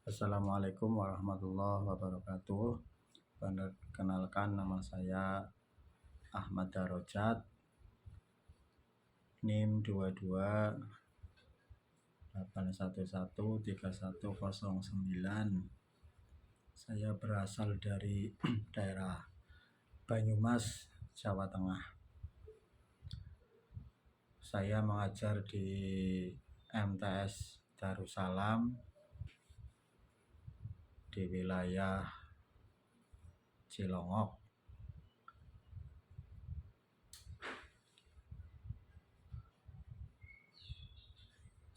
Assalamualaikum warahmatullahi wabarakatuh. Perkenalkan, nama saya Ahmad Darojat, NIM 2281131009. Saya berasal dari daerah Banyumas, Jawa Tengah. Saya mengajar di MTS Darussalam di wilayah Cilongok.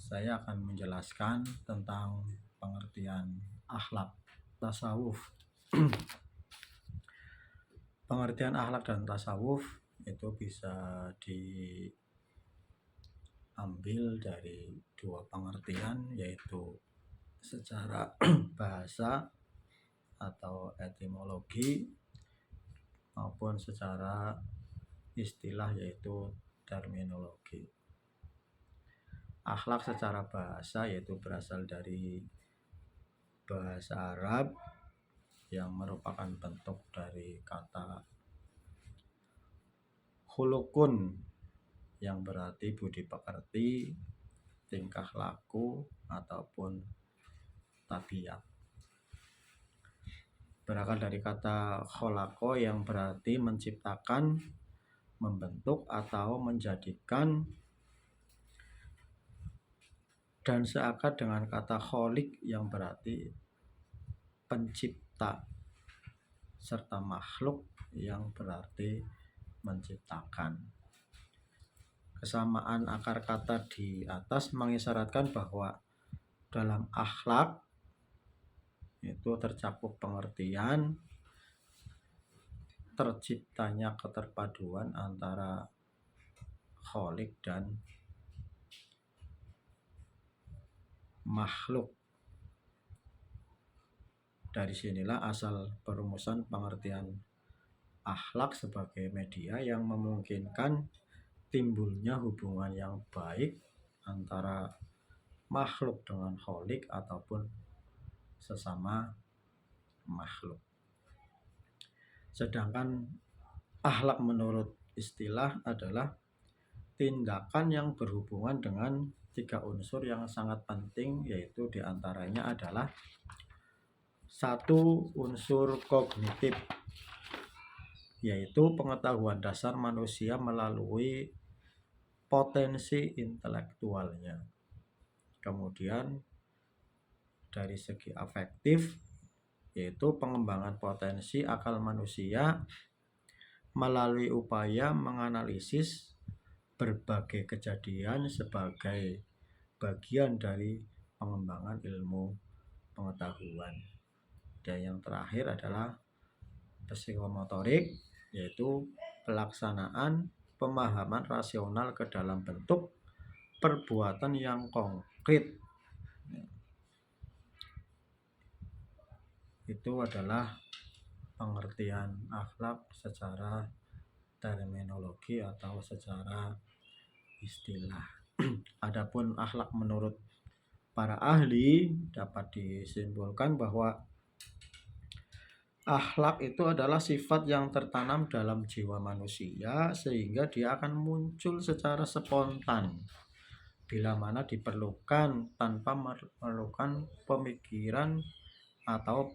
Saya akan menjelaskan tentang pengertian akhlak tasawuf. Pengertian akhlak dan tasawuf itu bisa diambil dari dua pengertian, yaitu secara bahasa atau etimologi maupun secara istilah, yaitu terminologi. Akhlak secara bahasa yaitu berasal dari bahasa Arab yang merupakan bentuk dari kata khulukun yang berarti budi pekerti, tingkah laku, ataupun tabiat. Berasal dari kata kholako yang berarti menciptakan, membentuk, atau menjadikan, dan seakar dengan kata kholik yang berarti pencipta, serta makhluk yang berarti menciptakan. Kesamaan akar kata di atas mengisyaratkan bahwa dalam akhlak itu tercakup pengertian terciptanya keterpaduan antara kholik dan makhluk. Dari sinilah asal perumusan pengertian akhlak sebagai media yang memungkinkan timbulnya hubungan yang baik antara makhluk dengan kholik ataupun sesama makhluk. Sedangkan akhlak menurut istilah adalah tindakan yang berhubungan dengan tiga unsur yang sangat penting, yaitu diantaranya adalah satu, unsur kognitif, yaitu pengetahuan dasar manusia melalui potensi intelektualnya. Kemudian dari segi afektif, yaitu pengembangan potensi akal manusia melalui upaya menganalisis berbagai kejadian sebagai bagian dari pengembangan ilmu pengetahuan. Dan yang terakhir adalah psikomotorik, yaitu pelaksanaan pemahaman rasional ke dalam bentuk perbuatan yang konkret. Itu adalah pengertian akhlak secara terminologi atau secara istilah. Adapun akhlak menurut para ahli dapat disimpulkan bahwa akhlak itu adalah sifat yang tertanam dalam jiwa manusia sehingga dia akan muncul secara spontan bila mana diperlukan tanpa memerlukan pemikiran atau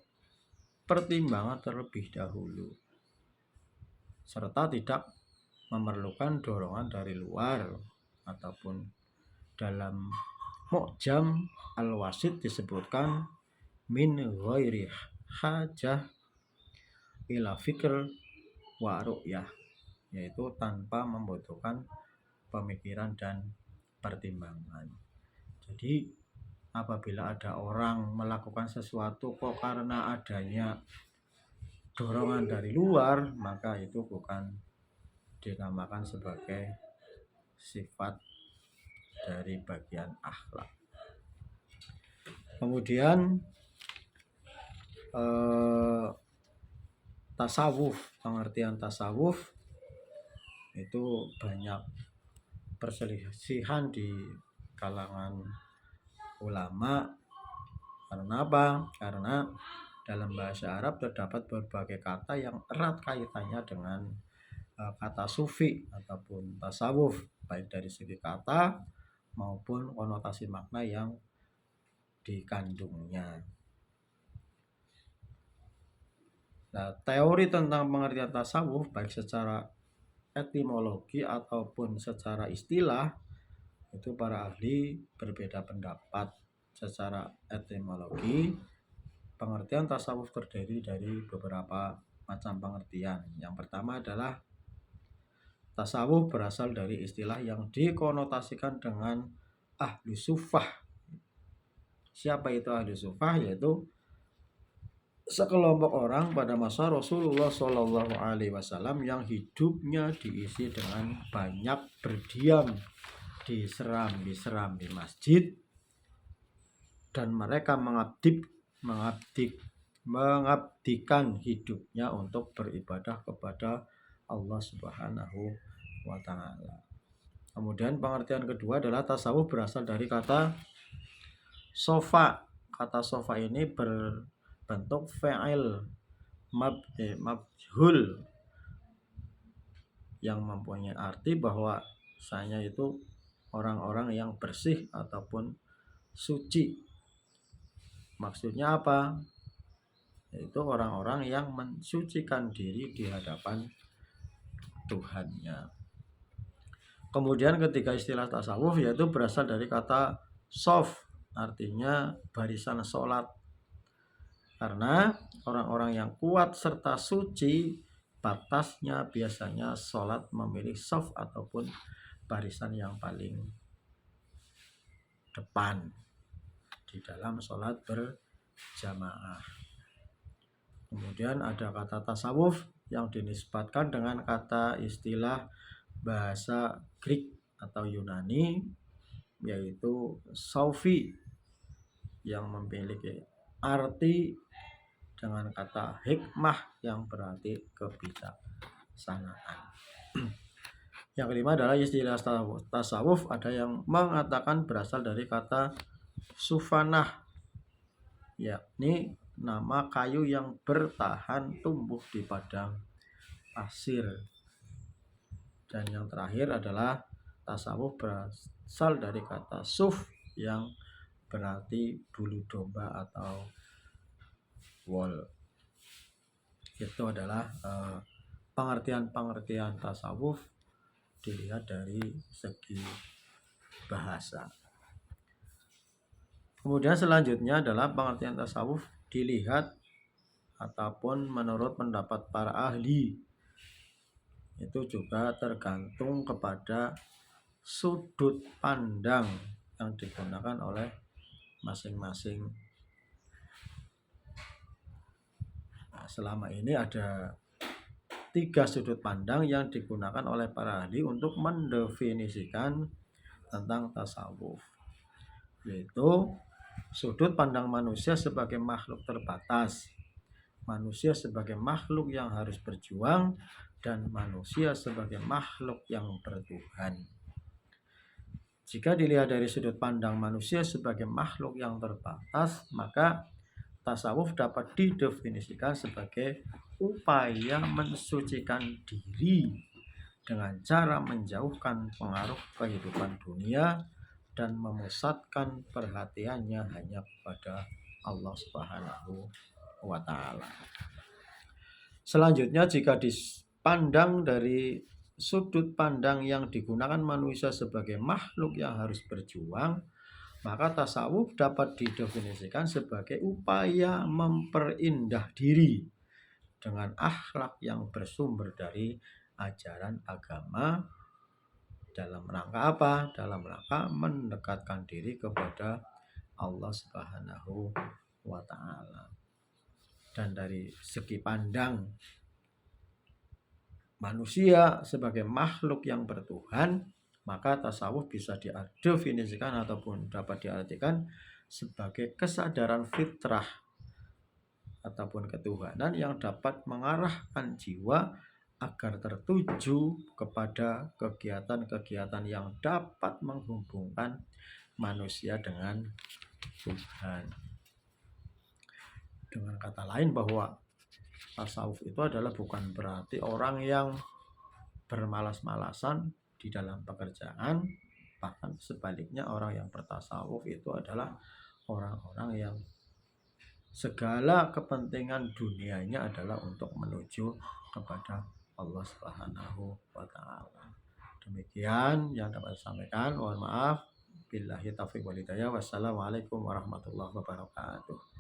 pertimbangan terlebih dahulu, serta tidak memerlukan dorongan dari luar. Ataupun dalam Mu'jam Al-Wasit disebutkan min ghairi hajah ila fikr wa ru'yah, yaitu tanpa membutuhkan pemikiran dan pertimbangan. Jadi apabila ada orang melakukan sesuatu kok karena adanya dorongan dari luar, maka itu bukan dinamakan sebagai sifat dari bagian akhlak. Kemudian tasawuf, pengertian tasawuf itu banyak perselisihan di kalangan ulama, karena Karena apa? Karena dalam bahasa Arab terdapat berbagai kata yang erat kaitannya dengan kata sufi ataupun tasawuf, baik dari segi kata maupun konotasi makna yang dikandungnya. Nah, teori tentang pengertian tasawuf baik secara etimologi ataupun secara istilah itu para ahli berbeda pendapat. Secara etimologi, pengertian tasawuf terdiri dari beberapa macam pengertian. Yang pertama adalah tasawuf berasal dari istilah yang dikonotasikan dengan ahli sufah. Siapa itu ahli sufah? Yaitu sekelompok orang pada masa Rasulullah Shallallahu Alaihi Wasallam yang hidupnya diisi dengan banyak berdiam di serambi masjid, dan mereka mengabdikan hidupnya untuk beribadah kepada Allah Subhanahu wa Ta'ala. Kemudian pengertian kedua adalah tasawuf berasal dari kata sofa. Kata sofa ini berbentuk fa'il mabhul yang mempunyai arti bahwa saya itu orang-orang yang bersih ataupun suci. Maksudnya apa? Yaitu orang-orang yang mensucikan diri di hadapan Tuhannya. Kemudian ketiga istilah tasawuf yaitu berasal dari kata sof, artinya barisan sholat. Karena orang-orang yang kuat serta suci, batasnya biasanya sholat memilih sof ataupun barisan yang paling depan di dalam sholat berjamaah. Kemudian ada kata tasawuf yang dinisbatkan dengan kata istilah bahasa Greek atau Yunani, yaitu Sofi, yang memiliki arti dengan kata hikmah yang berarti kebijaksanaan. Yang kelima adalah istilah tasawuf, ada yang mengatakan berasal dari kata sufanah, yakni nama kayu yang bertahan tumbuh di padang pasir. Dan yang terakhir adalah tasawuf berasal dari kata suf yang berarti bulu domba atau wol. Itu adalah pengertian-pengertian tasawuf dilihat dari segi bahasa. Kemudian selanjutnya adalah pengertian tasawuf dilihat ataupun menurut pendapat para ahli. Itu juga tergantung kepada sudut pandang yang digunakan oleh masing-masing. Nah, selama ini ada 3 sudut pandang yang digunakan oleh para ahli untuk mendefinisikan tentang tasawuf, yaitu sudut pandang manusia sebagai makhluk terbatas, manusia sebagai makhluk yang harus berjuang, dan manusia sebagai makhluk yang bertuhan. Jika dilihat dari sudut pandang manusia sebagai makhluk yang terbatas, maka tasawuf dapat didefinisikan sebagai upaya mensucikan diri dengan cara menjauhkan pengaruh kehidupan dunia dan memusatkan perhatiannya hanya kepada Allah Subhanahu wa Ta'ala. Selanjutnya, jika dipandang dari sudut pandang yang digunakan manusia sebagai makhluk yang harus berjuang, maka tasawuf dapat didefinisikan sebagai upaya memperindah diri dengan akhlak yang bersumber dari ajaran agama dalam rangka apa? Dalam rangka mendekatkan diri kepada Allah Subhanahu wa Ta'ala. Dan dari segi pandang manusia sebagai makhluk yang bertuhan, maka tasawuf bisa didefinisikan ataupun dapat diartikan sebagai kesadaran fitrah ataupun ketuhanan yang dapat mengarahkan jiwa agar tertuju kepada kegiatan-kegiatan yang dapat menghubungkan manusia dengan Tuhan. kata lain bahwa tasawuf itu adalah bukan berarti orang yang bermalas-malasan di dalam pekerjaan, bahkan sebaliknya orang yang bertasawuf itu adalah orang-orang yang segala kepentingan dunianya adalah untuk menuju kepada Allah Subhanahu wa taala. Demikian yang dapat saya sampaikan. Mohon maaf. Billahi taufiq wal hidayah. Wassalamualaikum warahmatullahi wabarakatuh.